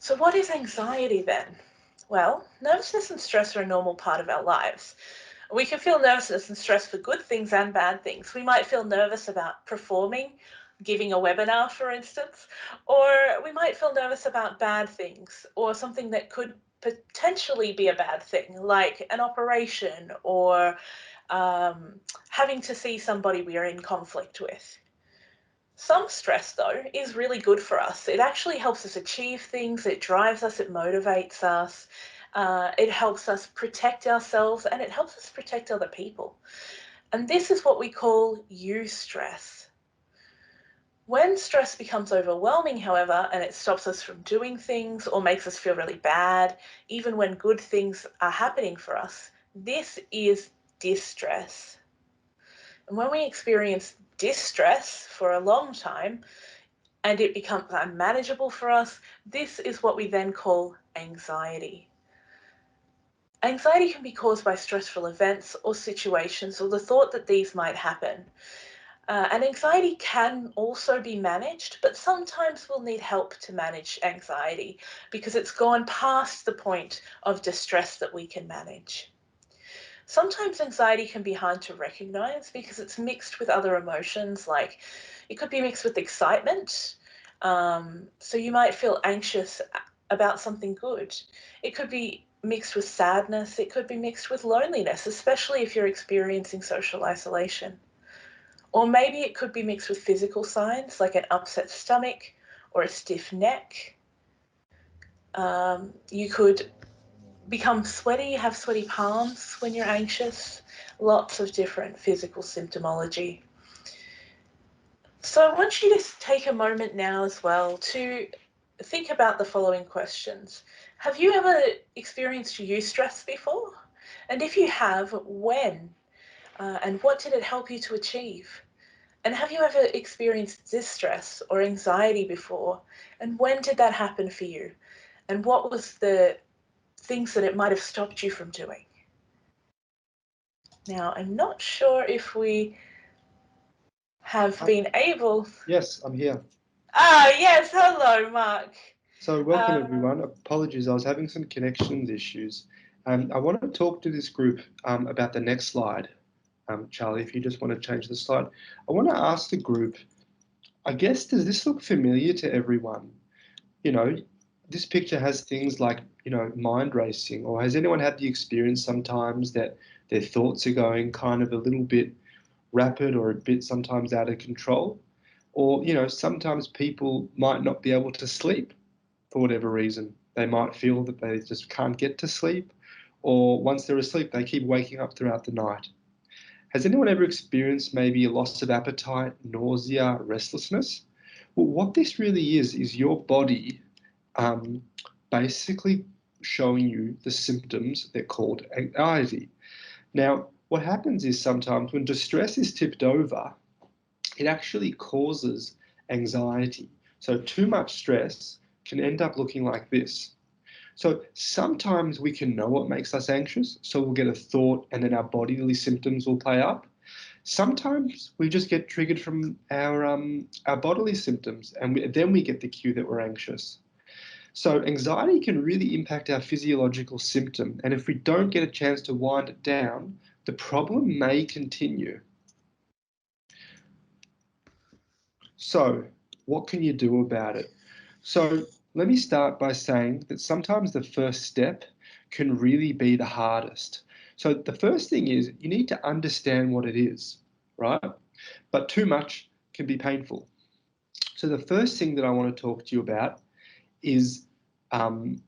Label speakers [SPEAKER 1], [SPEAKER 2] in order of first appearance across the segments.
[SPEAKER 1] So what is anxiety then? Well, nervousness and stress are a normal part of our lives. We can feel nervousness and stress for good things and bad things. We might feel nervous about performing, giving a webinar, for instance, or we might feel nervous about bad things or something that could potentially be a bad thing, like an operation or having to see somebody we are in conflict with. Some stress, though, is really good for us. It actually helps us achieve things, it drives us, it motivates us, it helps us protect ourselves, and it helps us protect other people. And this is what we call eustress. When stress becomes overwhelming, however, and it stops us from doing things or makes us feel really bad, even when good things are happening for us, this is distress. And when we experience distress for a long time, and it becomes unmanageable for us, this is what we then call anxiety. Anxiety can be caused by stressful events or situations or the thought that these might happen. And anxiety can also be managed, but sometimes we'll need help to manage anxiety because it's gone past the point of distress that we can manage. Sometimes anxiety can be hard to recognize because it's mixed with other emotions, like it could be mixed with excitement. So you might feel anxious about something good. It could be mixed with sadness. It could be mixed with loneliness, especially if you're experiencing social isolation. Or maybe it could be mixed with physical signs like an upset stomach or a stiff neck. You could become sweaty, have sweaty palms when you're anxious, lots of different physical symptomology. So I want you to take a moment now as well to think about the following questions. Have you ever experienced eustress before? And if you have, when? And what did it help you to achieve? And have you ever experienced distress or anxiety before? And when did that happen for you? And what was the things that it might have stopped you from doing? Now, I'm not sure if we have been able.
[SPEAKER 2] Yes, I'm here.
[SPEAKER 1] Ah, yes. Hello, Mark.
[SPEAKER 2] So welcome
[SPEAKER 1] Uh,
[SPEAKER 2] everyone. Apologies, I was having some connection issues. I want to talk to this group about the next slide. Charlie, if you just want to change the slide. I want to ask the group, I guess, does this look familiar to everyone? You know, this picture has things like, mind racing, or has anyone had the experience sometimes that their thoughts are going kind of a little bit rapid or a bit sometimes out of control? Or, sometimes people might not be able to sleep for whatever reason. They might feel that they just can't get to sleep, or once they're asleep, they keep waking up throughout the night. Has anyone ever experienced maybe a loss of appetite, nausea, restlessness? Well, what this really is your body um, basically showing you the symptoms they're called anxiety. Now, what happens is sometimes when distress is tipped over, it actually causes anxiety. So too much stress can end up looking like this. So sometimes we can know what makes us anxious, so we'll get a thought and then our bodily symptoms will play up. Sometimes we just get triggered from our bodily symptoms, and then we get the cue that we're anxious. So anxiety can really impact our physiological symptom, and if we don't get a chance to wind it down, the problem may continue. So what can you do about it? So let me start by saying that sometimes the first step can really be the hardest. So the first thing is you need to understand what it is, right? But too much can be painful. So the first thing that I want to talk to you about is um,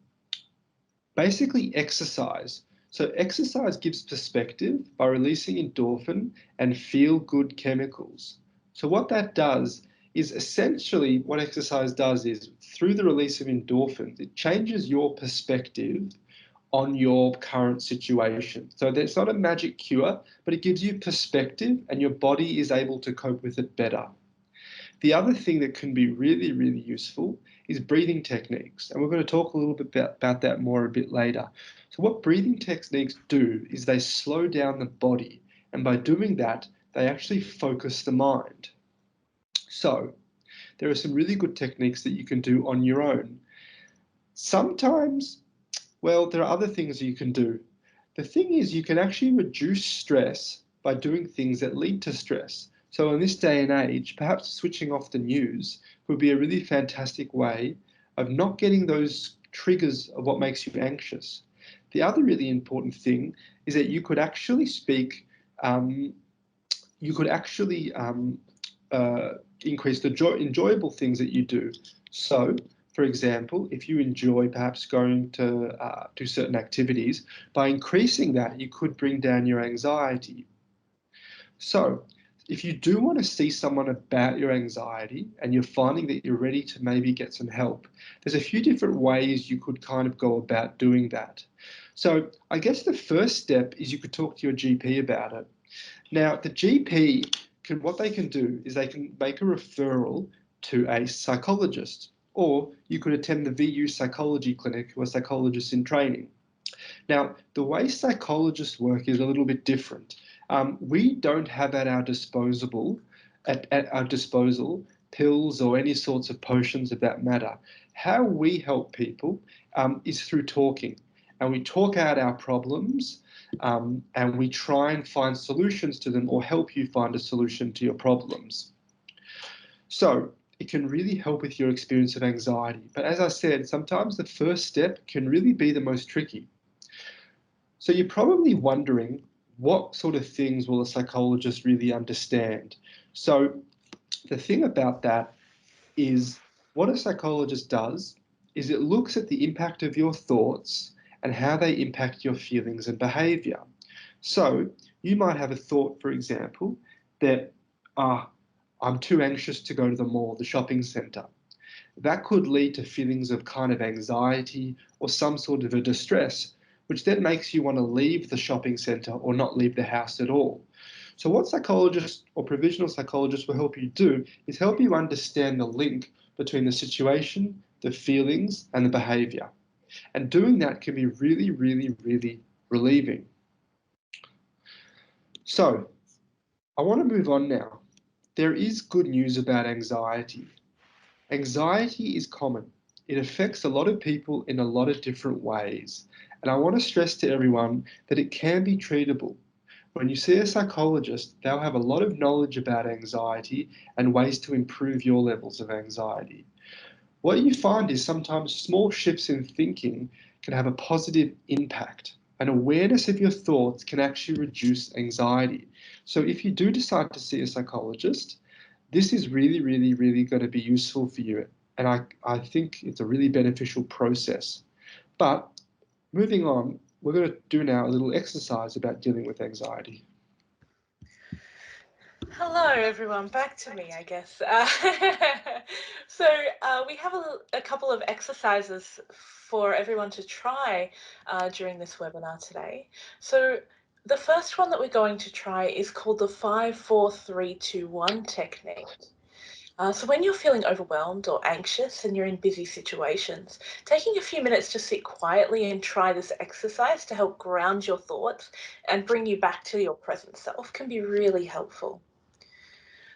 [SPEAKER 2] basically exercise. So exercise gives perspective by releasing endorphin and feel-good chemicals. So what that does is essentially what exercise does is through the release of endorphins, it changes your perspective on your current situation. So there's not a magic cure, but it gives you perspective and your body is able to cope with it better. The other thing that can be really, really useful is breathing techniques. And we're going to talk a little bit about that more a bit later. So what breathing techniques do is they slow down the body. And by doing that, they actually focus the mind. So there are some really good techniques that you can do on your own. Sometimes, well, there are other things you can do. The thing is, you can actually reduce stress by doing things that lead to stress. So in this day and age, perhaps switching off the news would be a really fantastic way of not getting those triggers of what makes you anxious. The other really important thing is that you could actually increase the enjoyable things that you do. So, for example, if you enjoy perhaps going to do certain activities, by increasing that, you could bring down your anxiety. So, if you do want to see someone about your anxiety and you're finding that you're ready to maybe get some help, there's a few different ways you could kind of go about doing that. So, I guess the first step is you could talk to your GP about it. Now, the GP what they can do is they can make a referral to a psychologist, or you could attend the VU psychology clinic who are psychologists in training. Now, the way psychologists work is a little bit different. We don't have at our disposal pills or any sorts of potions of that matter. How we help people is through talking, and we talk out our problems, and we try and find solutions to them or help you find a solution to your problems. So it can really help with your experience of anxiety. But as I said, sometimes the first step can really be the most tricky. So you're probably wondering, what sort of things will a psychologist really understand? So the thing about that is, what a psychologist does is it looks at the impact of your thoughts and how they impact your feelings and behavior. So you might have a thought, for example, that I'm too anxious to go to the mall, the shopping center. That could lead to feelings of kind of anxiety or some sort of a distress, which then makes you want to leave the shopping center or not leave the house at all. So what psychologists or provisional psychologists will help you do is help you understand the link between the situation, the feelings, and the behavior. And doing that can be really, really, really relieving. So I want to move on now. There is good news about anxiety. Anxiety is common. It affects a lot of people in a lot of different ways. And I want to stress to everyone that it can be treatable. When you see a psychologist, they'll have a lot of knowledge about anxiety and ways to improve your levels of anxiety. What you find is sometimes small shifts in thinking can have a positive impact. An awareness of your thoughts can actually reduce anxiety. So if you do decide to see a psychologist, this is really, really, really going to be useful for you. And I think it's a really beneficial process. But moving on, we're going to do now a little exercise about dealing with anxiety.
[SPEAKER 1] Hello, everyone. Back to me, I guess. So we have a couple of exercises for everyone to try during this webinar today. So the first one that we're going to try is called the 5-4-3-2-1 technique. So when you're feeling overwhelmed or anxious and you're in busy situations, taking a few minutes to sit quietly and try this exercise to help ground your thoughts and bring you back to your present self can be really helpful.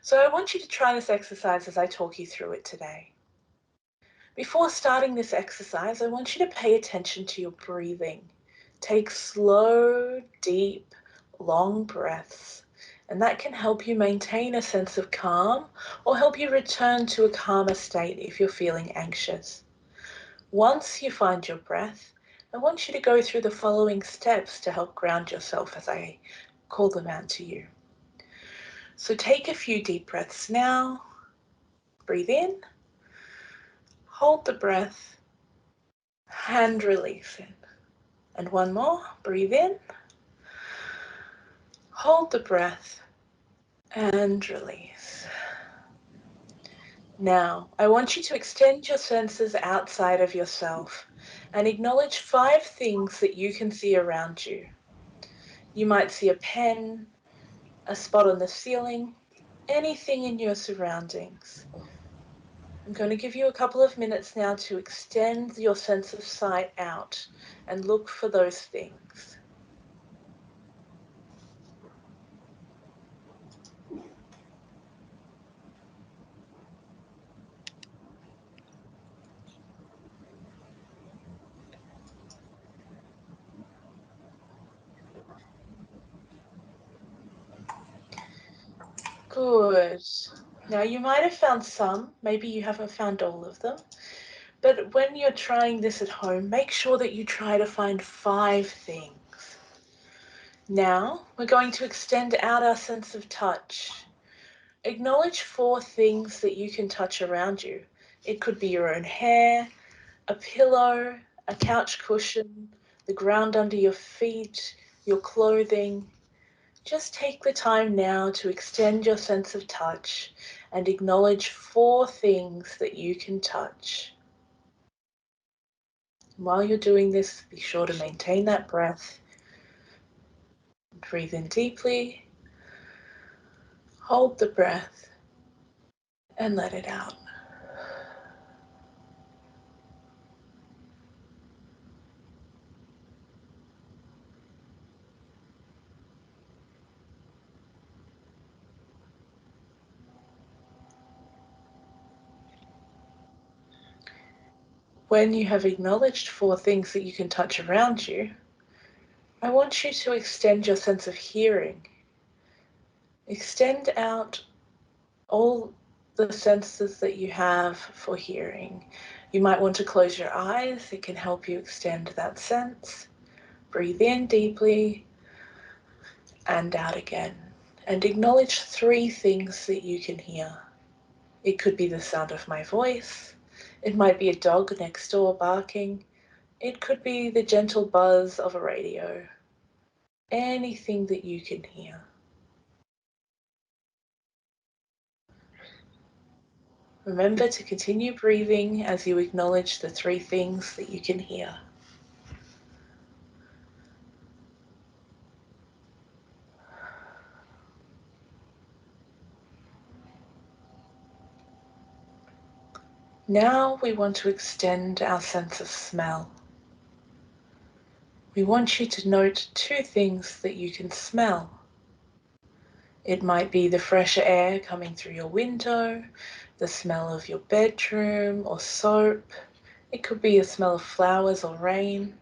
[SPEAKER 1] So I want you to try this exercise as I talk you through it today. Before starting this exercise, I want you to pay attention to your breathing. Take slow, deep, long breaths, and that can help you maintain a sense of calm or help you return to a calmer state if you're feeling anxious. Once you find your breath, I want you to go through the following steps to help ground yourself as I call them out to you. So take a few deep breaths now. Breathe in, hold the breath, and release it. And one more, breathe in, hold the breath, and release. Now, I want you to extend your senses outside of yourself and acknowledge 5 things that you can see around you. You might see a pen, a spot on the ceiling, anything in your surroundings. I'm going to give you a couple of minutes now to extend your sense of sight out and look for those things. Good. Now, you might have found some, maybe you haven't found all of them, but when you're trying this at home, make sure that you try to find 5 things. Now, we're going to extend out our sense of touch. Acknowledge 4 things that you can touch around you. It could be your own hair, a pillow, a couch cushion, the ground under your feet, your clothing. Just take the time now to extend your sense of touch and acknowledge 4 things that you can touch. While you're doing this, be sure to maintain that breath. Breathe in deeply, hold the breath, and let it out. When you have acknowledged 4 things that you can touch around you, I want you to extend your sense of hearing. Extend out all the senses that you have for hearing. You might want to close your eyes. It can help you extend that sense. Breathe in deeply and out again. And acknowledge 3 things that you can hear. It could be the sound of my voice. It might be a dog next door barking. It could be the gentle buzz of a radio. Anything that you can hear. Remember to continue breathing as you acknowledge the 3 things that you can hear. Now we want to extend our sense of smell. We want you to note 2 things that you can smell. It might be the fresh air coming through your window, the smell of your bedroom or soap. It could be a smell of flowers or rain.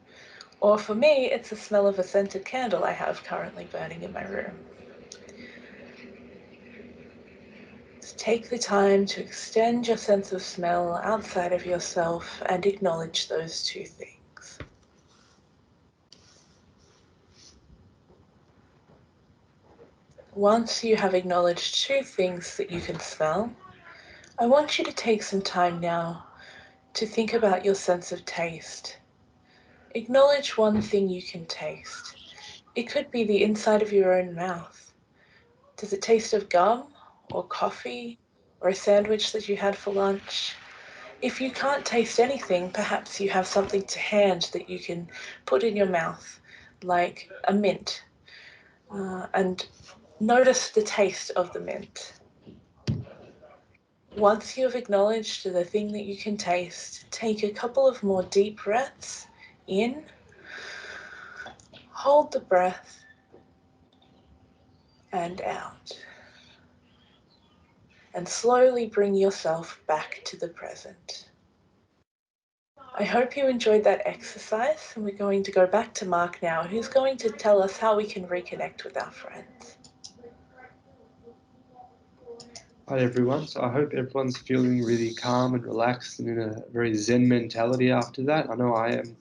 [SPEAKER 1] Or for me, it's the smell of a scented candle I have currently burning in my room. So take the time to extend your sense of smell outside of yourself and acknowledge those 2 things. Once you have acknowledged 2 things that you can smell, I want you to take some time now to think about your sense of taste. Acknowledge 1 thing you can taste. It could be the inside of your own mouth. Does it taste of gum or coffee or a sandwich that you had for lunch? If you can't taste anything, perhaps you have something to hand that you can put in your mouth, like a mint, and notice the taste of the mint. Once you have acknowledged the thing that you can taste, take a couple of more deep breaths in, hold the breath, and out. And slowly bring yourself back to the present. I hope you enjoyed that exercise, and we're going to go back to Mark now, who's going to tell us how we can reconnect with our friends.
[SPEAKER 2] Hi everyone. So I hope everyone's feeling really calm and relaxed and in a very zen mentality after that. I know I am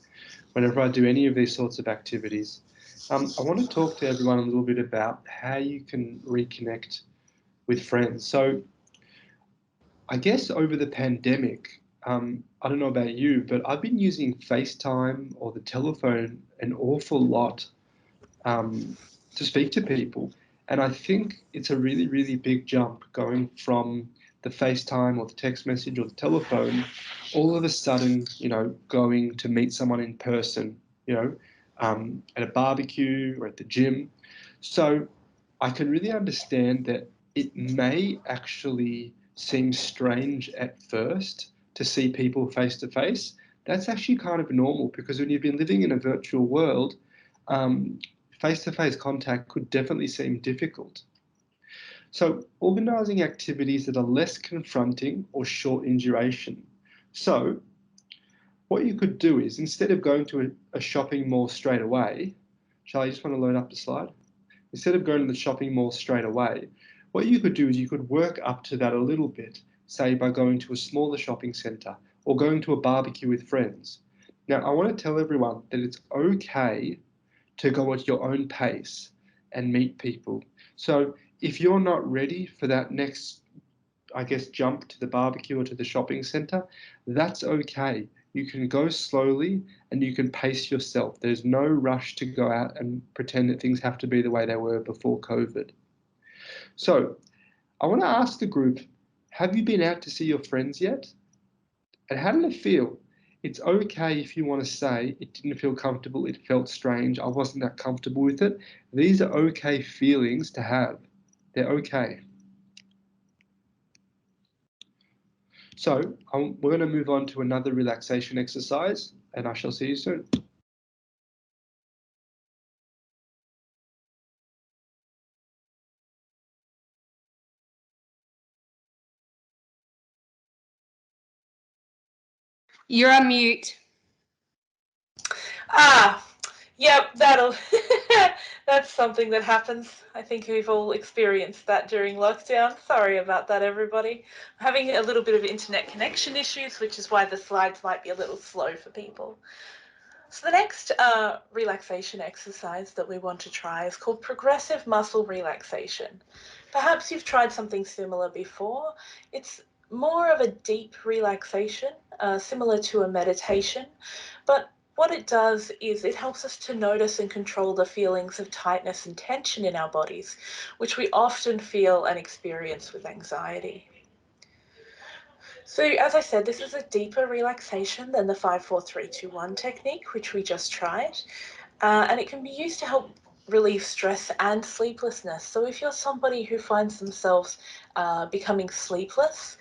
[SPEAKER 2] whenever I do any of these sorts of activities. I want to talk to everyone a little bit about how you can reconnect with friends. So I guess over the pandemic, I don't know about you, but I've been using FaceTime or the telephone an awful lot to speak to people. And I think it's a really, really big jump going from the FaceTime or the text message or the telephone, all of a sudden, going to meet someone in person, at a barbecue or at the gym. So I can really understand that it may actually seem strange at first to see people face to face. That's actually kind of normal because when you've been living in a virtual world, face-to-face contact could definitely seem difficult. So organising activities that are less confronting or short in duration. So what you could do is instead of going to a shopping mall straight away, Charlie, you just want to load up the slide? Instead of going to the shopping mall straight away, What you could do is you could work up to that a little bit, say by going to a smaller shopping centre or going to a barbecue with friends. Now, I want to tell everyone that it's okay to go at your own pace and meet people. So if you're not ready for that next, I guess, jump to the barbecue or to the shopping centre, that's okay. You can go slowly and you can pace yourself. There's no rush to go out and pretend that things have to be the way they were before COVID. So I want to ask the group, have you been out to see your friends yet? And how did it feel? It's okay if you want to say it didn't feel comfortable, it felt strange, I wasn't that comfortable with it. These are okay feelings to have. They're okay. So we're going to move on to another relaxation exercise, and I shall see you soon.
[SPEAKER 3] You're on mute.
[SPEAKER 1] Yep, that's something that happens. I think we've all experienced that during lockdown. Sorry about that, everybody. I'm having a little bit of internet connection issues, which is why the slides might be a little slow for people. So the next relaxation exercise that we want to try is called progressive muscle relaxation. Perhaps you've tried something similar before. It's more of a deep relaxation, similar to a meditation, but what it does is it helps us to notice and control the feelings of tightness and tension in our bodies, which we often feel and experience with anxiety. So as I said, this is a deeper relaxation than the 5-4-3-2-1 technique, which we just tried, and it can be used to help relieve stress and sleeplessness. So if you're somebody who finds themselves becoming sleepless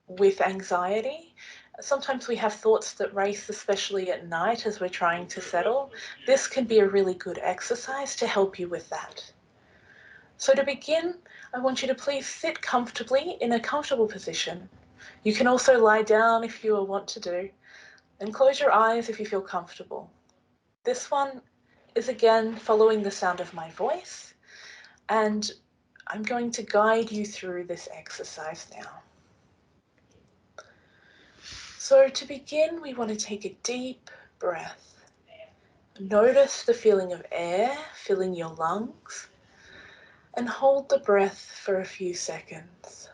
[SPEAKER 1] with anxiety, sometimes we have thoughts that race, especially at night as we're trying to settle. This can be a really good exercise to help you with that. So to begin, I want you to please sit comfortably in a comfortable position. You can also lie down if you want to do, and close your eyes if you feel comfortable. This one is again following the sound of my voice, and I'm going to guide you through this exercise now. So to begin, we want to take a deep breath. Notice the feeling of air filling your lungs, and hold the breath for a few seconds.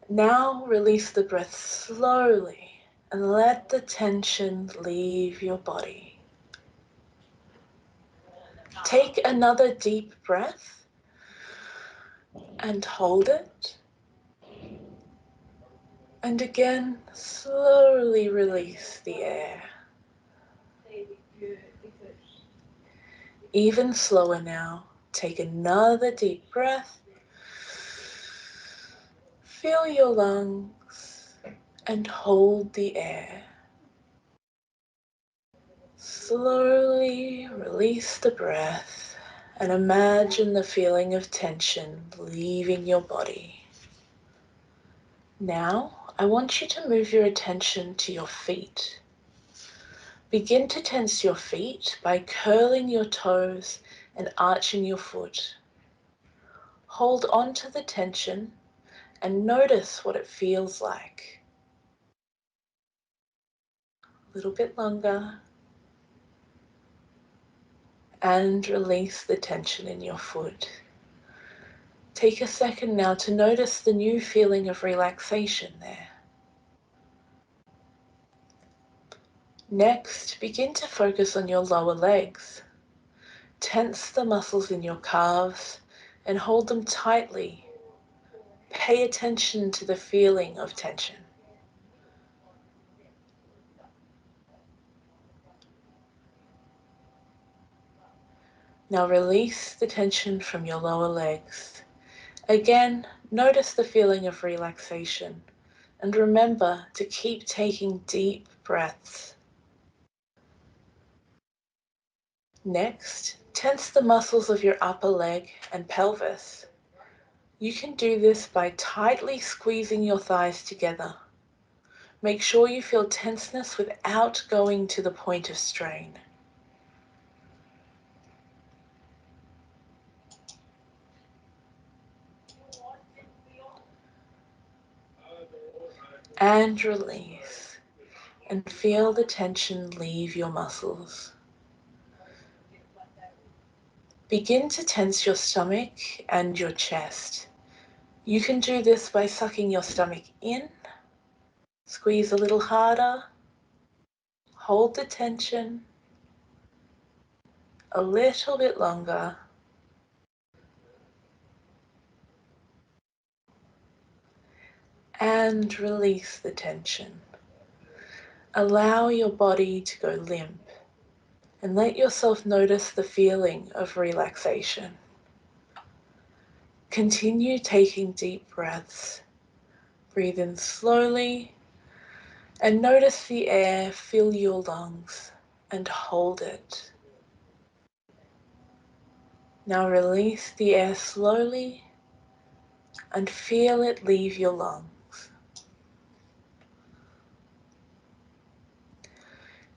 [SPEAKER 1] Now release the breath slowly and let the tension leave your body. Take another deep breath and hold it. And again, slowly release the air. Even slower now. Take another deep breath. Fill your lungs and hold the air. Slowly release the breath and imagine the feeling of tension leaving your body. Now, I want you to move your attention to your feet. Begin to tense your feet by curling your toes and arching your foot. Hold on to the tension and notice what it feels like. A little bit longer. And release the tension in your foot. Take a second now to notice the new feeling of relaxation there. Next, begin to focus on your lower legs. Tense the muscles in your calves and hold them tightly. Pay attention to the feeling of tension. Now release the tension from your lower legs. Again, notice the feeling of relaxation and remember to keep taking deep breaths. Next, tense the muscles of your upper leg and pelvis. You can do this by tightly squeezing your thighs together. Make sure you feel tenseness without going to the point of strain. and release, and feel the tension leave your muscles. Begin to tense your stomach and your chest. You can do this by sucking your stomach in, squeeze a little harder, hold the tension a little bit longer, and release the tension. Allow your body to go limp and let yourself notice the feeling of relaxation. Continue taking deep breaths. Breathe in slowly and notice the air fill your lungs and hold it. Now release the air slowly and feel it leave your lungs.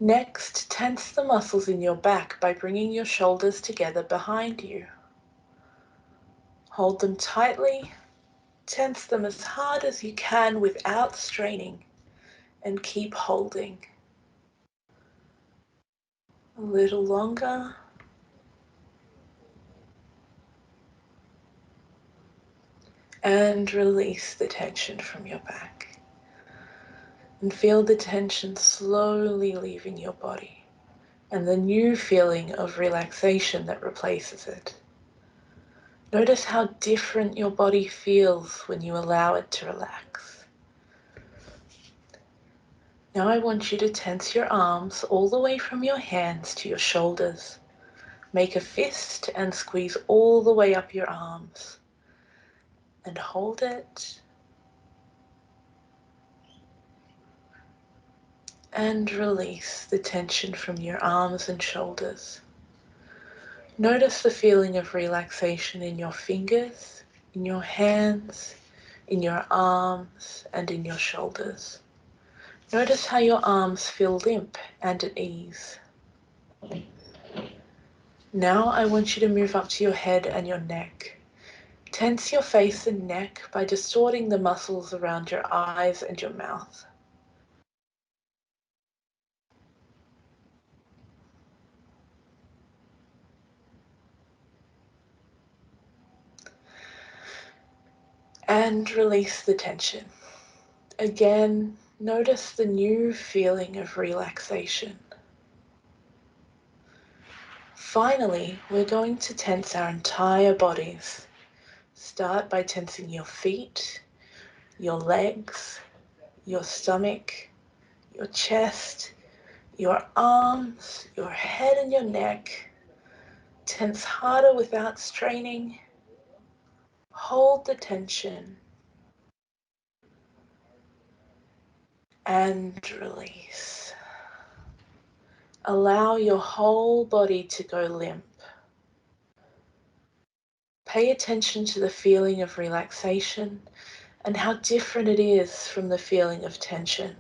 [SPEAKER 1] Next, tense the muscles in your back by bringing your shoulders together behind you. Hold them tightly, tense them as hard as you can without straining, and keep holding. A little longer. And release the tension from your back. And feel the tension slowly leaving your body, and the new feeling of relaxation that replaces it. Notice how different your body feels when you allow it to relax. Now I want you to tense your arms all the way from your hands to your shoulders. Make a fist and squeeze all the way up your arms. And hold it. And release the tension from your arms and shoulders. Notice the feeling of relaxation in your fingers, in your hands, in your arms, and in your shoulders. Notice how your arms feel limp and at ease. Now I want you to move up to your head and your neck. Tense your face and neck by distorting the muscles around your eyes and your mouth. And release the tension. Again, notice the new feeling of relaxation. Finally, we're going to tense our entire bodies. Start by tensing your feet, your legs, your stomach, your chest, your arms, your head and your neck. Tense harder without straining. Hold the tension. And release. Allow your whole body to go limp. Pay attention to the feeling of relaxation and how different it is from the feeling of tension.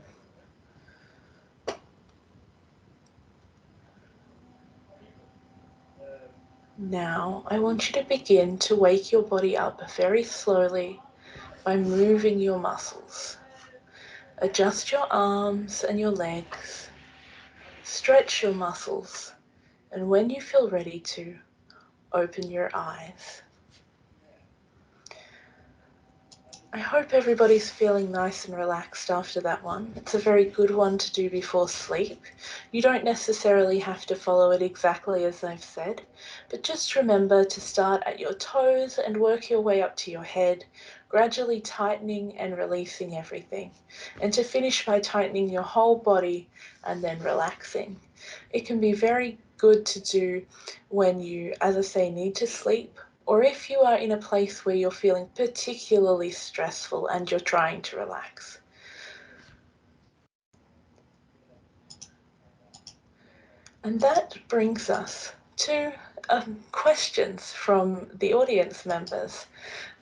[SPEAKER 1] Now, I want you to begin to wake your body up very slowly by moving your muscles. Adjust your arms and your legs. Stretch your muscles. And when you feel ready to, open your eyes. I hope everybody's feeling nice and relaxed after that one. It's a very good one to do before sleep. You don't necessarily have to follow it exactly as I've said, but just remember to start at your toes and work your way up to your head, gradually tightening and releasing everything, and to finish by tightening your whole body and then relaxing. It can be very good to do when you, as I say, need to sleep, or if you are in a place where you're feeling particularly stressful and you're trying to relax. And that brings us to questions from the audience members.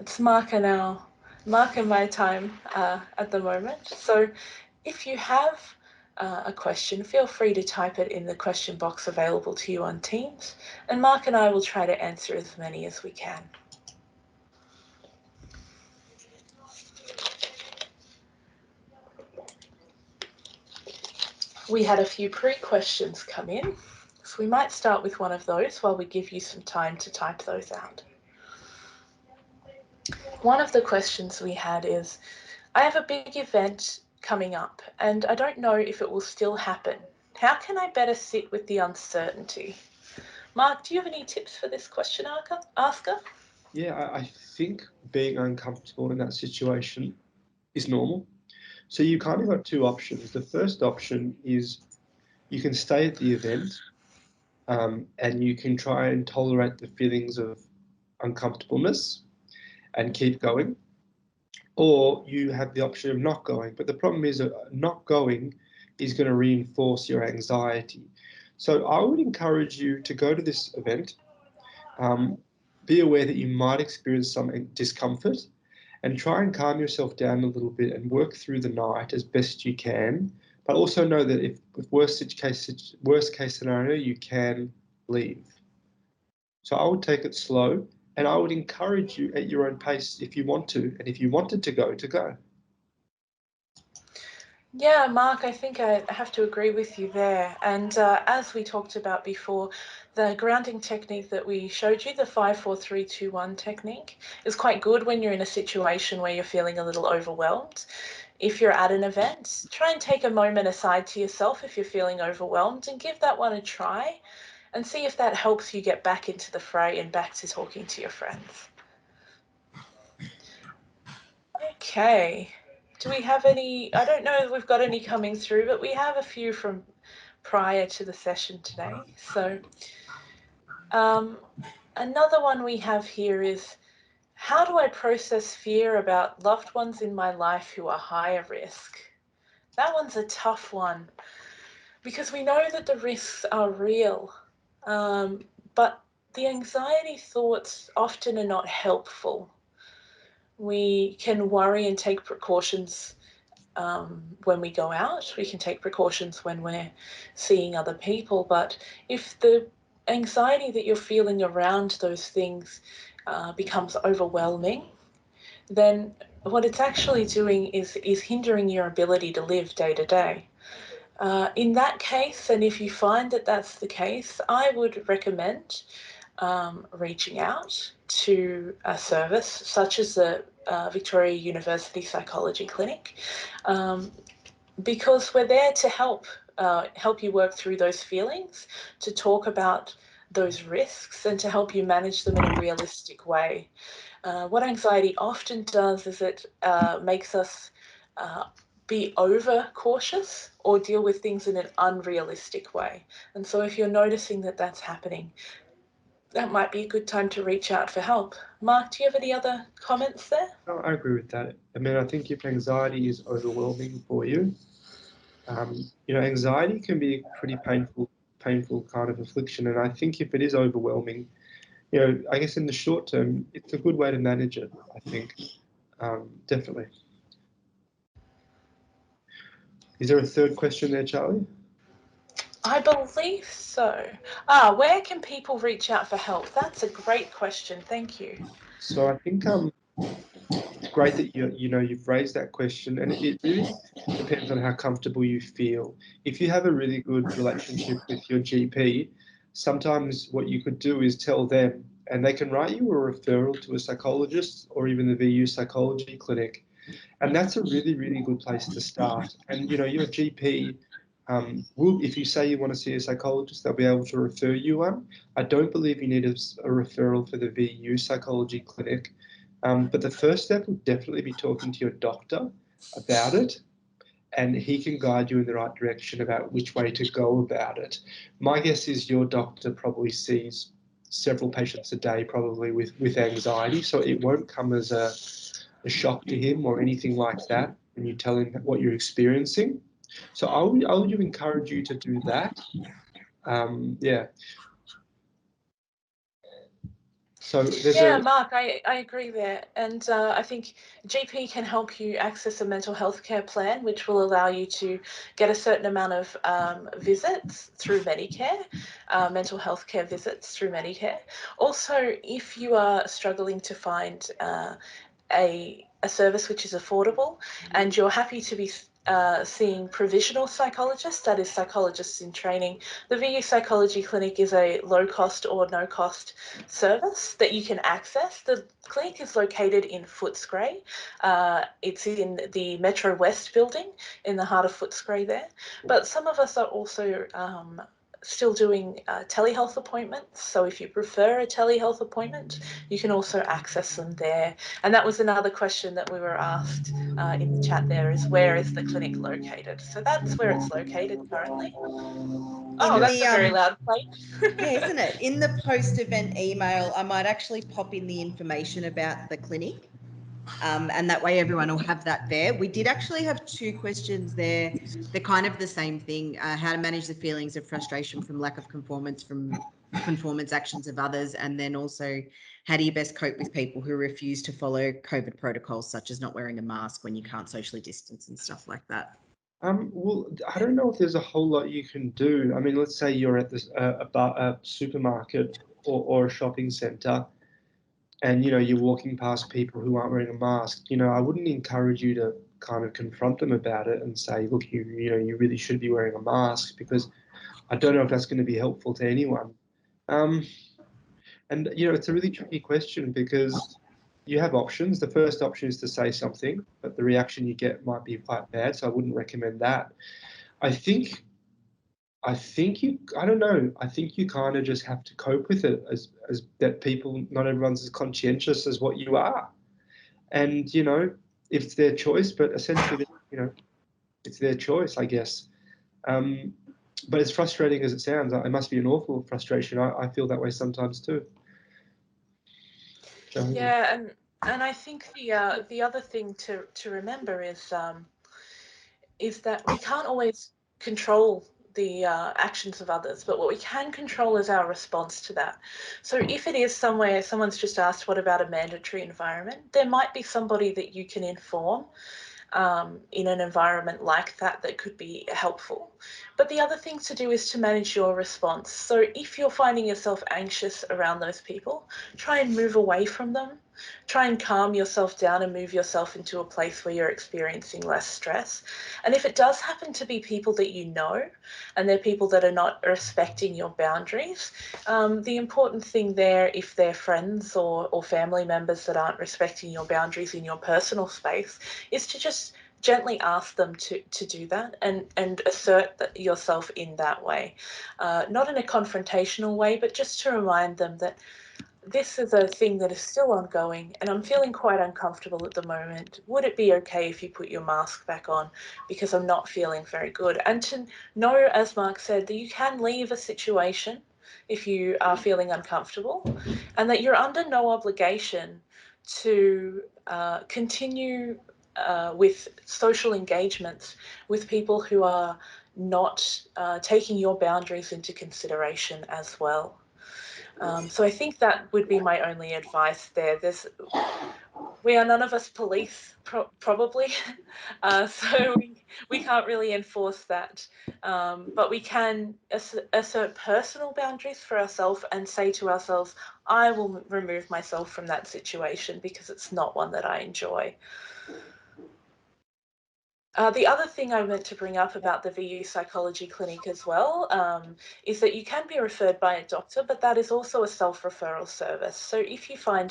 [SPEAKER 1] It's Mark and my time at the moment. So if you have a question, feel free to type it in the question box available to you on Teams, and Mark and I will try to answer as many as we can. We had a few pre-questions come in, so we might start with one of those while we give you some time to type those out. One of the questions we had is, I have a big event coming up and I don't know if it will still happen. How can I better sit with the uncertainty? Mark, do you have any tips for this question asker?
[SPEAKER 2] Yeah, I think being uncomfortable in that situation is normal. So you kind of got two options. The first option is you can stay at the event and you can try and tolerate the feelings of uncomfortableness and keep going. Or you have the option of not going. But the problem is that not going is going to reinforce your anxiety. So I would encourage you to go to this event. Be aware that you might experience some discomfort and try and calm yourself down a little bit and work through the night as best you can. But also know that if worst case scenario, you can leave. So I would take it slow and I would encourage you at your own pace if you want to, and if you wanted to go, to go.
[SPEAKER 1] Yeah, Mark, I think I have to agree with you there. And as we talked about before, the grounding technique that we showed you, the 5-4-3-2-1 technique, is quite good when you're in a situation where you're feeling a little overwhelmed. If you're at an event, try and take a moment aside to yourself if you're feeling overwhelmed and give that one a try and see if that helps you get back into the fray and back to talking to your friends. Okay. Do we have any? I don't know if we've got any coming through, but we have a few from prior to the session today. So another one we have here is, how do I process fear about loved ones in my life who are higher risk? That one's a tough one because we know that the risks are real, but the anxiety thoughts often are not helpful. We can worry and take precautions when we go out. We can take precautions when we're seeing other people. But if the anxiety that you're feeling around those things becomes overwhelming, then what it's actually doing is hindering your ability to live day to day. In that case, and if you find that that's the case, I would recommend reaching out to a service such as the Victoria University Psychology Clinic, because we're there to help you work through those feelings, to talk about those risks and to help you manage them in a realistic way. What anxiety often does is it makes us be over cautious or deal with things in an unrealistic way. And so if you're noticing that that's happening, that might be a good time to reach out for help. Mark, do you have any other comments there?
[SPEAKER 2] No, I agree with that. I mean, I think if anxiety is overwhelming for you, anxiety can be a pretty painful kind of affliction. And I think if it is overwhelming, I guess in the short term, it's a good way to manage it, I think, definitely. Is there a third question there, Charlie?
[SPEAKER 1] I believe so. Where can people reach out for help? That's a great question. Thank you.
[SPEAKER 2] So I think it's great that you've raised that question, and it really depends on how comfortable you feel. If you have a really good relationship with your GP, sometimes what you could do is tell them, and they can write you a referral to a psychologist or even the VU psychology clinic. And that's a really, really good place to start. And your GP will, if you say you want to see a psychologist, they'll be able to refer you one. I don't believe you need a referral for the VU psychology clinic. But the first step would definitely be talking to your doctor about it, and he can guide you in the right direction about which way to go about it. My guess is your doctor probably sees several patients a day, probably with anxiety, so it won't come as a shock to him or anything like that when you tell him what you're experiencing. So I would encourage you to do that. Yeah. So
[SPEAKER 1] Mark, I agree there. And I think GP can help you access a mental health care plan, which will allow you to get a certain amount of visits through Medicare, mental health care visits through Medicare. Also, if you are struggling to find a service which is affordable and you're happy to be seeing provisional psychologists, that is psychologists in training. The VU Psychology Clinic is a low-cost or no-cost service that you can access. The clinic is located in Footscray. It's in the Metro West building in the heart of Footscray there. But some of us are also still doing telehealth appointments. So if you prefer a telehealth appointment, you can also access them there. And that was another question that we were asked in the chat there, is where is the clinic located? So that's where it's located currently. Oh, that's a very loud plate.
[SPEAKER 4] Yeah, isn't it? In the post-event email, I might actually pop in the information about the clinic. And that way everyone will have that there. We did actually have 2 questions there. They're kind of the same thing. How to manage the feelings of frustration from lack of conformance from conformance actions of others. And then also, how do you best cope with people who refuse to follow COVID protocols, such as not wearing a mask when you can't socially distance and stuff like that?
[SPEAKER 2] Well, I don't know if there's a whole lot you can do. I mean, let's say you're at this a supermarket or a shopping centre, and you're walking past people who aren't wearing a mask. I wouldn't encourage you to kind of confront them about it and say, look, you really should be wearing a mask, because I don't know if that's going to be helpful to anyone. And it's a really tricky question, because you have options. The first option is to say something, but the reaction you get might be quite bad, so I wouldn't recommend that. I think I don't know. I think you kind of just have to cope with it, as that people, not everyone's as conscientious as what you are. And, it's their choice, but essentially, it's their choice, I guess. But as frustrating as it sounds, it must be an awful frustration. I feel that way sometimes too.
[SPEAKER 1] Yeah, and I think the other thing to remember is that we can't always control the actions of others, but what we can control is our response to that. So if it is somewhere, someone's just asked, what about a mandatory environment? There might be somebody that you can inform in an environment like that could be helpful. But the other thing to do is to manage your response. So if you're finding yourself anxious around those people, try and move away from them. Try and calm yourself down and move yourself into a place where you're experiencing less stress. And if it does happen to be people that you know, and they're people that are not respecting your boundaries, the important thing there, if they're friends or family members that aren't respecting your boundaries in your personal space, is to just gently ask them to do that and assert yourself in that way. Not in a confrontational way, but just to remind them that this is a thing that is still ongoing and I'm feeling quite uncomfortable at the moment. Would it be okay if you put your mask back on, because I'm not feeling very good? And to know, as Mark said, that you can leave a situation if you are feeling uncomfortable, and that you're under no obligation to continue with social engagements with people who are not taking your boundaries into consideration as well. So I think that would be my only advice there. We are none of us police, probably, so we can't really enforce that. But we can assert personal boundaries for ourselves and say to ourselves, I will remove myself from that situation because it's not one that I enjoy. The other thing I meant to bring up about the VU Psychology Clinic as well is that you can be referred by a doctor, but that is also a self-referral service. So if you find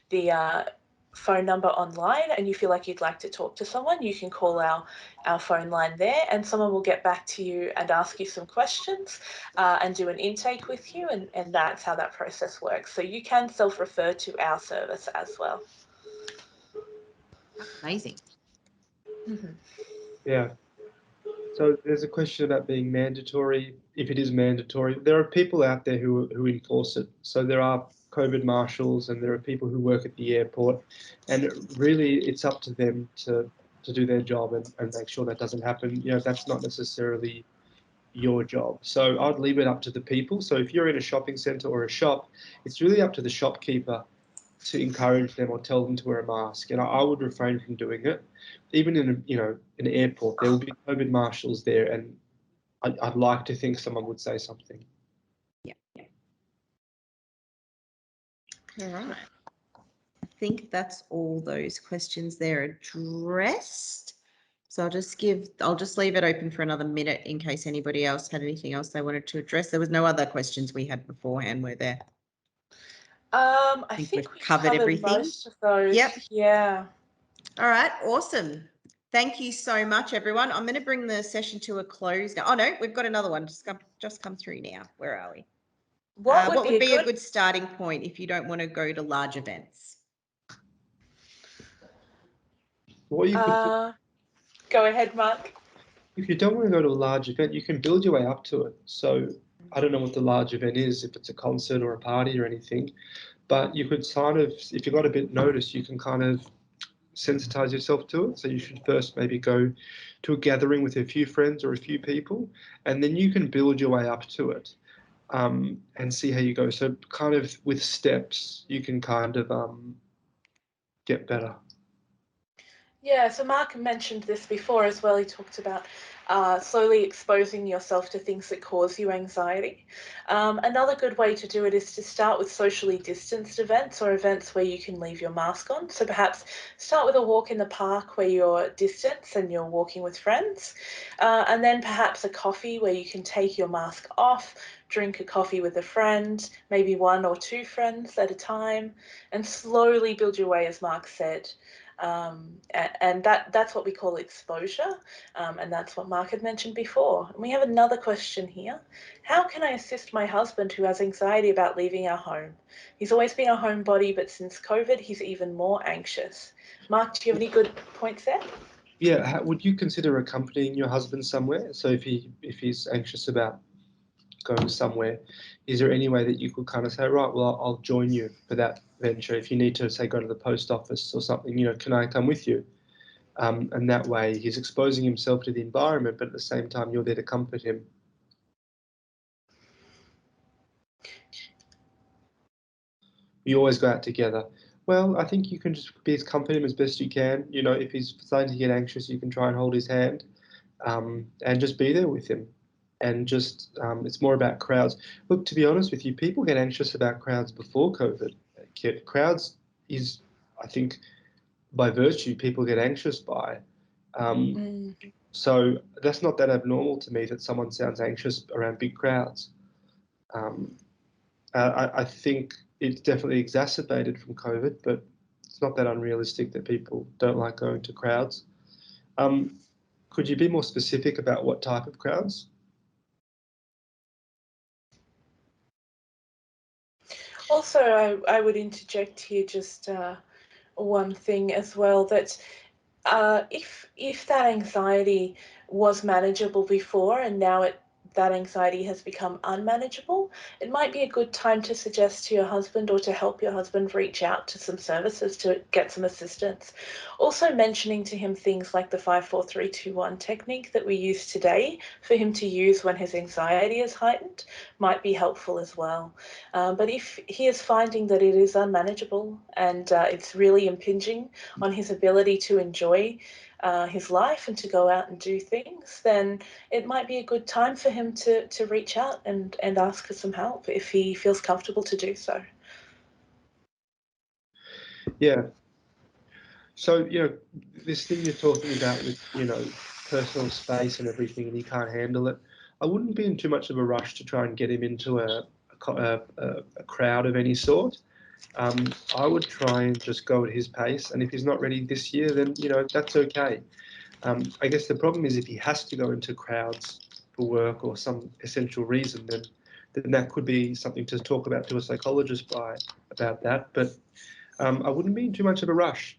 [SPEAKER 1] the phone number online and you feel like you'd like to talk to someone, you can call our phone line there, and someone will get back to you and ask you some questions and do an intake with you, and that's how that process works. So you can self-refer to our service as well.
[SPEAKER 4] Amazing.
[SPEAKER 1] Mm-hmm.
[SPEAKER 2] Yeah. So there's a question about being mandatory. If it is mandatory, there are people out there who enforce it. So there are COVID marshals and there are people who work at the airport, and really it's up to them to do their job and make sure that doesn't happen. That's not necessarily your job. So I'd leave it up to the people. So if you're in a shopping center or a shop, it's really up to the shopkeeper to encourage them or tell them to wear a mask. And I would refrain from doing it. Even in an airport, there will be COVID marshals there, and I'd like to think someone would say something.
[SPEAKER 4] Yeah. All right. I think that's all those questions there addressed. So I'll just leave it open for another minute in case anybody else had anything else they wanted to address. There was no other questions we had beforehand, were there?
[SPEAKER 1] I think we covered
[SPEAKER 4] everything.
[SPEAKER 1] most of those.
[SPEAKER 4] Yep.
[SPEAKER 1] Yeah.
[SPEAKER 4] All right, awesome. Thank you so much, everyone. I'm going to bring the session to a close now. Oh no, we've got another one just come through now. Where are we?
[SPEAKER 1] What would
[SPEAKER 4] be a good starting point if you don't want to go to large events?
[SPEAKER 2] What you could do,
[SPEAKER 1] Go ahead, Mark.
[SPEAKER 2] if you don't want to go to a large event, you can build your way up to it. So I don't know what the large event is, if it's a concert or a party or anything, but you could kind of, if you got a bit notice, you can kind of sensitize yourself to it. So you should first maybe go to a gathering with a few friends or a few people, and then you can build your way up to it, and see how you go. So kind of with steps, you can kind of get better.
[SPEAKER 1] Yeah, so Mark mentioned this before as well. He talked about slowly exposing yourself to things that cause you anxiety. Another good way to do it is to start with socially distanced events or events where you can leave your mask on. So perhaps start with a walk in the park where you're distant and you're walking with friends, and then perhaps a coffee where you can take your mask off, drink a coffee with a friend, maybe one or two friends at a time, and slowly build your way, as Mark said. And that's what we call exposure, and that's what Mark had mentioned before. And we have another question here. How can I assist my husband who has anxiety about leaving our home? He's always been a homebody, but since COVID, he's even more anxious. Mark, do you have any good points there?
[SPEAKER 2] Yeah, would you consider accompanying your husband somewhere? So if he's anxious about going somewhere, is there any way that you could kind of say, right, well, I'll join you for that venture. If you need to, say, go to the post office or something, can I come with you? And that way he's exposing himself to the environment, but at the same time, you're there to comfort him. You always go out together. Well, I think you can just comfort him as best you can. If he's starting to get anxious, you can try and hold his hand, and just be there with him. And just, it's more about crowds. Look, to be honest with you, people get anxious about crowds before COVID. Crowds is, I think, by virtue, people get anxious by. So that's not that abnormal to me that someone sounds anxious around big crowds. I think it's definitely exacerbated from COVID, but it's not that unrealistic that people don't like going to crowds. Could you be more specific about what type of crowds?
[SPEAKER 1] Also, I would interject here just one thing as well, that if that anxiety was manageable before and now that anxiety has become unmanageable, it might be a good time to suggest to your husband or to help your husband reach out to some services to get some assistance. Also mentioning to him things like the 5-4-3-2-1 technique that we use today for him to use when his anxiety is heightened might be helpful as well. But if he is finding that it is unmanageable and it's really impinging on his ability to enjoy his life and to go out and do things, then it might be a good time for him to reach out and ask for some help if he feels comfortable to do so.
[SPEAKER 2] Yeah. So, this thing you're talking about with, personal space and everything, and he can't handle it, I wouldn't be in too much of a rush to try and get him into a crowd of any sort. I would try and just go at his pace, and if he's not ready this year, then that's okay. I guess the problem is if he has to go into crowds for work or some essential reason, then that could be something to talk about to a psychologist about that. But I wouldn't be in too much of a rush.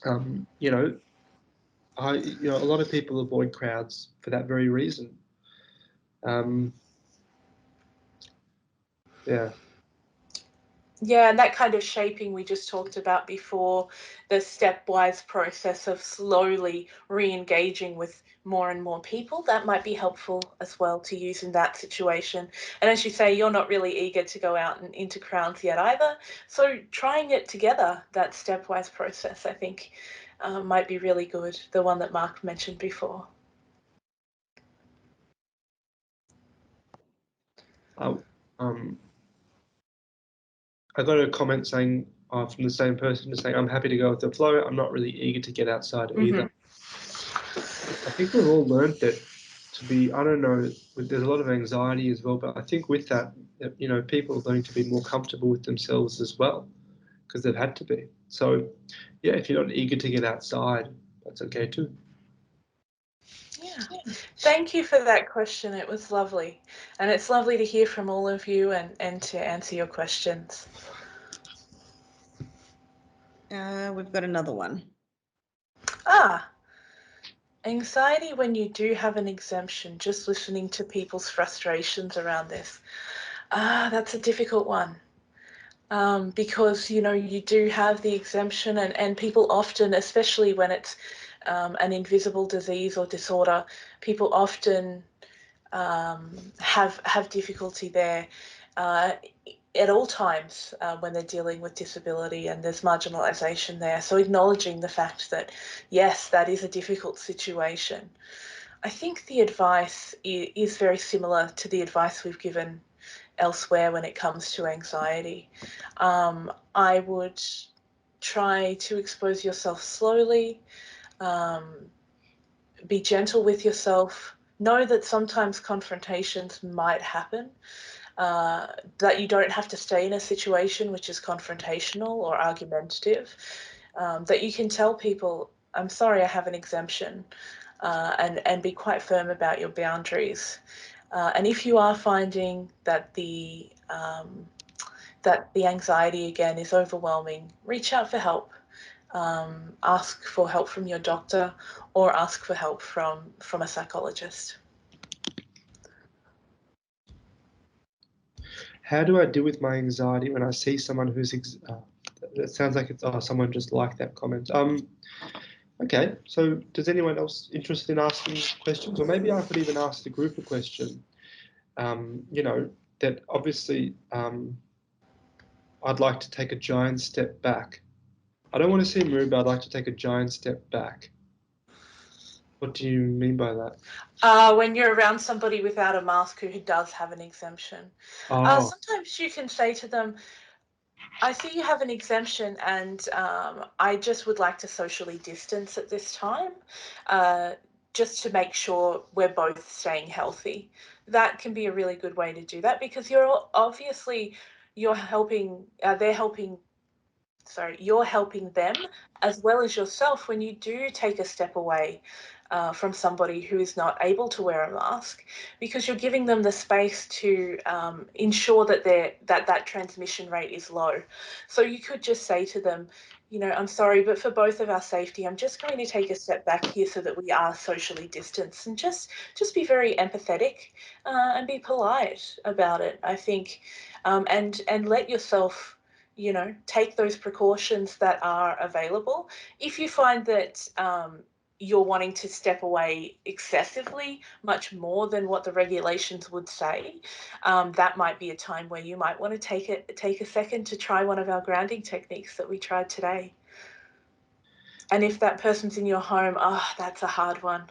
[SPEAKER 2] A lot of people avoid crowds for that very reason. Yeah.
[SPEAKER 1] Yeah, and that kind of shaping we just talked about before, the stepwise process of slowly re-engaging with more and more people, that might be helpful as well to use in that situation. And as you say, you're not really eager to go out and into crowds yet either. So trying it together, that stepwise process, I think might be really good, the one that Mark mentioned before.
[SPEAKER 2] I got a comment saying from the same person just saying, I'm happy to go with the flow. I'm not really eager to get outside either. I think we've all learned that to be, I don't know, there's a lot of anxiety as well, but I think with that, people are learning to be more comfortable with themselves as well, because they've had to be. So, yeah, if you're not eager to get outside, that's okay too.
[SPEAKER 1] Yeah. Thank you for that question. It was lovely. And it's lovely to hear from all of you and to answer your questions.
[SPEAKER 4] We've got another one.
[SPEAKER 1] Anxiety when you do have an exemption, just listening to people's frustrations around this. That's a difficult one. Because, you do have the exemption and people often, especially when it's an invisible disease or disorder, people often have difficulty there at all times when they're dealing with disability and there's marginalisation there. So acknowledging the fact that, yes, that is a difficult situation. I think the advice is very similar to the advice we've given elsewhere when it comes to anxiety. I would try to expose yourself slowly, be gentle with yourself, know that sometimes confrontations might happen, that you don't have to stay in a situation which is confrontational or argumentative, that you can tell people, I'm sorry, I have an exemption, and be quite firm about your boundaries. And if you are finding that the anxiety again is overwhelming, reach out for help. Ask for help from your doctor or ask for help from a psychologist.
[SPEAKER 2] How do I deal with my anxiety when I see someone who's, it sounds like it's, someone just liked that comment. Okay, so does anyone else interested in asking questions? Or maybe I could even ask the group a question. That obviously I'd like to take a giant step back. I don't want to seem rude, but I'd like to take a giant step back. What do you mean by that?
[SPEAKER 1] When you're around somebody without a mask who does have an exemption.
[SPEAKER 2] Oh,
[SPEAKER 1] Sometimes you can say to them, I see you have an exemption and I just would like to socially distance at this time, just to make sure we're both staying healthy. That can be a really good way to do that because you're helping, you're helping them as well as yourself when you do take a step away from somebody who is not able to wear a mask, because you're giving them the space to ensure that that transmission rate is low. So you could just say to them, I'm sorry, but for both of our safety, I'm just going to take a step back here so that we are socially distanced, and just be very empathetic and be polite about it, I think, and let yourself take those precautions that are available. If you find that you're wanting to step away excessively, much more than what the regulations would say, that might be a time where you might want to take a second to try one of our grounding techniques that we tried today. And if that person's in your home, that's a hard one.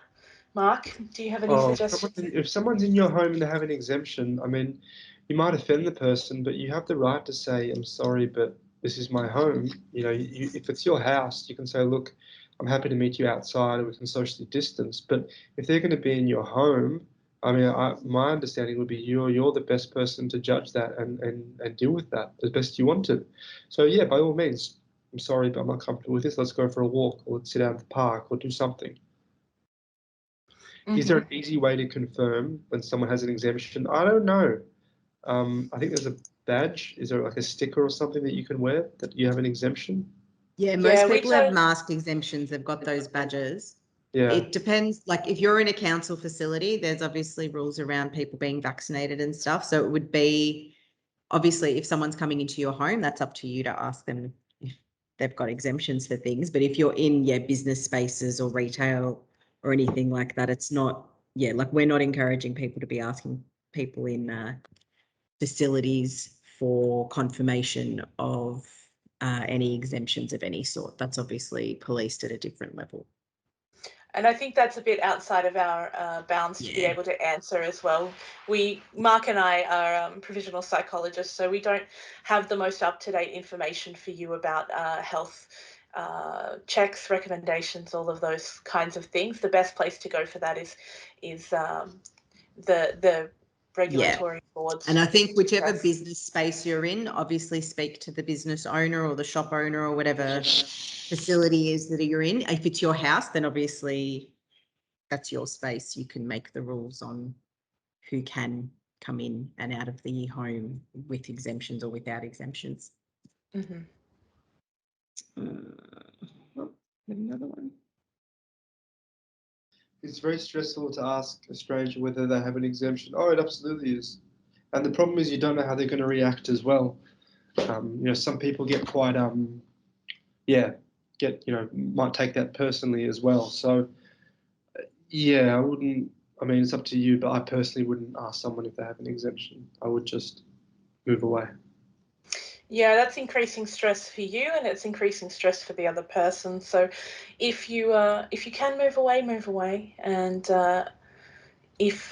[SPEAKER 1] Mark, do you have any suggestions?
[SPEAKER 2] If someone's in your home and they have an exemption, I mean, you might offend the person, but you have the right to say, I'm sorry, but this is my home. If it's your house, you can say, look, I'm happy to meet you outside or we can socially distance. But if they're going to be in your home, I mean, my understanding would be you're the best person to judge that and deal with that as best you want to. So yeah, by all means, I'm sorry, but I'm not comfortable with this. Let's go for a walk or let's sit out at the park or do something. Is there an easy way to confirm when someone has an exemption? I don't know. I think there's a badge. Is there like a sticker or something that you can wear that you have an exemption?
[SPEAKER 4] Yeah, most people have mask exemptions. They've got those badges.
[SPEAKER 2] Yeah.
[SPEAKER 4] It depends. Like if you're in a council facility, there's obviously rules around people being vaccinated and stuff. So it would be, obviously, if someone's coming into your home, that's up to you to ask them if they've got exemptions for things. But if you're in, business spaces or retail or anything like that, it's not, like we're not encouraging people to be asking people in facilities for confirmation of any exemptions of any sort. That's obviously policed at a different level.
[SPEAKER 1] And I think that's a bit outside of our bounds to be able to answer as well. Mark and I are provisional psychologists, so we don't have the most up-to-date information for you about health checks, recommendations, all of those kinds of things. The best place to go for that is the regulatory boards.
[SPEAKER 4] And I think whichever business space you're in, obviously speak to the business owner or the shop owner or whatever facility is that you're in. If it's your house, then obviously that's your space. You can make the rules on who can come in and out of the home with exemptions or without exemptions.
[SPEAKER 1] Mm-hmm.
[SPEAKER 4] Another one.
[SPEAKER 2] It's very stressful to ask a stranger whether they have an exemption. Oh, it absolutely is. And the problem is you don't know how they're going to react as well. Some people get quite, might take that personally as well. So, I wouldn't, it's up to you, but I personally wouldn't ask someone if they have an exemption. I would just move away.
[SPEAKER 1] Yeah, that's increasing stress for you, and it's increasing stress for the other person. So, if you can move away, and if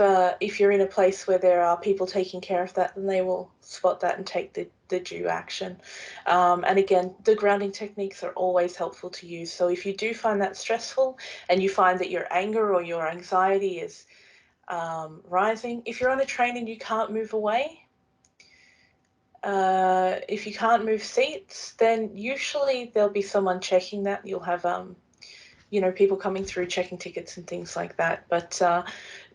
[SPEAKER 1] you're in a place where there are people taking care of that, then they will spot that and take the due action. And again, the grounding techniques are always helpful to use. So if you do find that stressful, and you find that your anger or your anxiety is rising, if you're on a train and you can't move away. If you can't move seats, then usually there'll be someone checking that. You'll have, people coming through checking tickets and things like that. But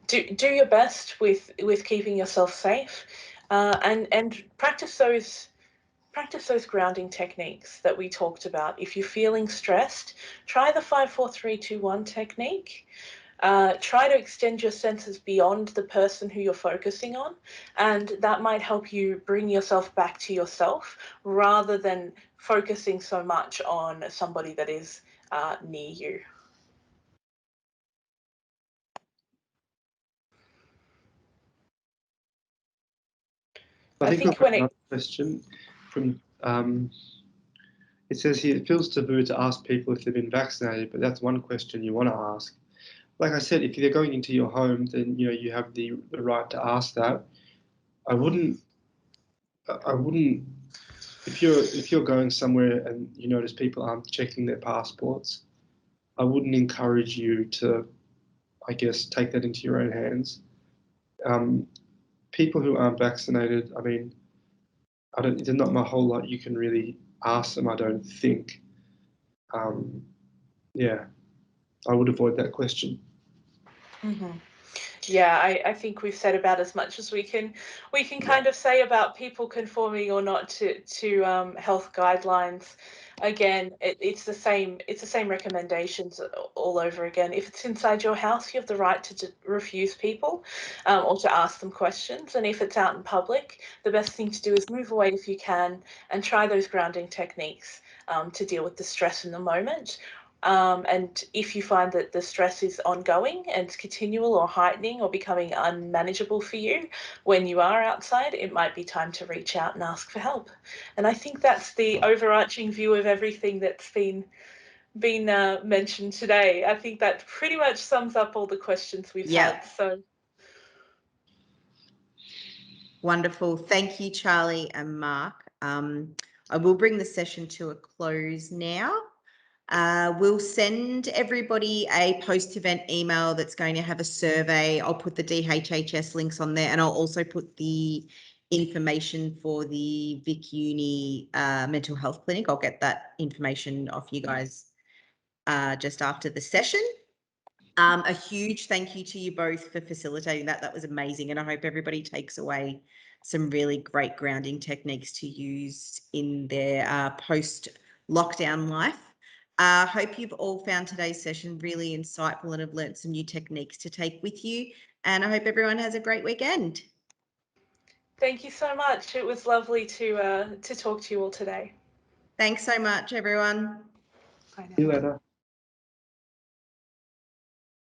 [SPEAKER 1] do your best with keeping yourself safe, and practice those grounding techniques that we talked about. If you're feeling stressed, try the 5-4-3-2-1 technique. Try to extend your senses beyond the person who you're focusing on, and that might help you bring yourself back to yourself rather than focusing so much on somebody that is near you.
[SPEAKER 2] I think I've got another question from, it says here, it feels taboo to ask people if they've been vaccinated, but that's one question you want to ask. Like I said, if they're going into your home, then you have the right to ask that. I wouldn't. If you're going somewhere and you notice people aren't checking their passports, I wouldn't encourage you to, I guess, take that into your own hands. People who aren't vaccinated, there's not a whole lot you can really ask them, I don't think. I would avoid that question.
[SPEAKER 1] Mm-hmm. Yeah, I think we've said about as much as we can kind of say about people conforming or not to health guidelines. Again, it's the same recommendations all over again. If it's inside your house, you have the right to refuse people or to ask them questions. And if it's out in public, the best thing to do is move away if you can and try those grounding techniques to deal with the stress in the moment. And if you find that the stress is ongoing and continual or heightening or becoming unmanageable for you when you are outside, it might be time to reach out and ask for help. And I think that's the overarching view of everything that's been mentioned today. I think that pretty much sums up all the questions we've had. So
[SPEAKER 4] wonderful. Thank you, Charlie and Mark. I will bring the session to a close now. We'll send everybody a post-event email that's going to have a survey. I'll put the DHHS links on there, and I'll also put the information for the Vic Uni mental health clinic. I'll get that information off you guys just after the session. A huge thank you to you both for facilitating that. That was amazing, and I hope everybody takes away some really great grounding techniques to use in their post-lockdown life. Hope you've all found today's session really insightful and have learnt some new techniques to take with you. And I hope everyone has a great weekend.
[SPEAKER 1] Thank you so much. It was lovely to talk to you all today.
[SPEAKER 4] Thanks so much, everyone.
[SPEAKER 1] Bye now.
[SPEAKER 2] See you later.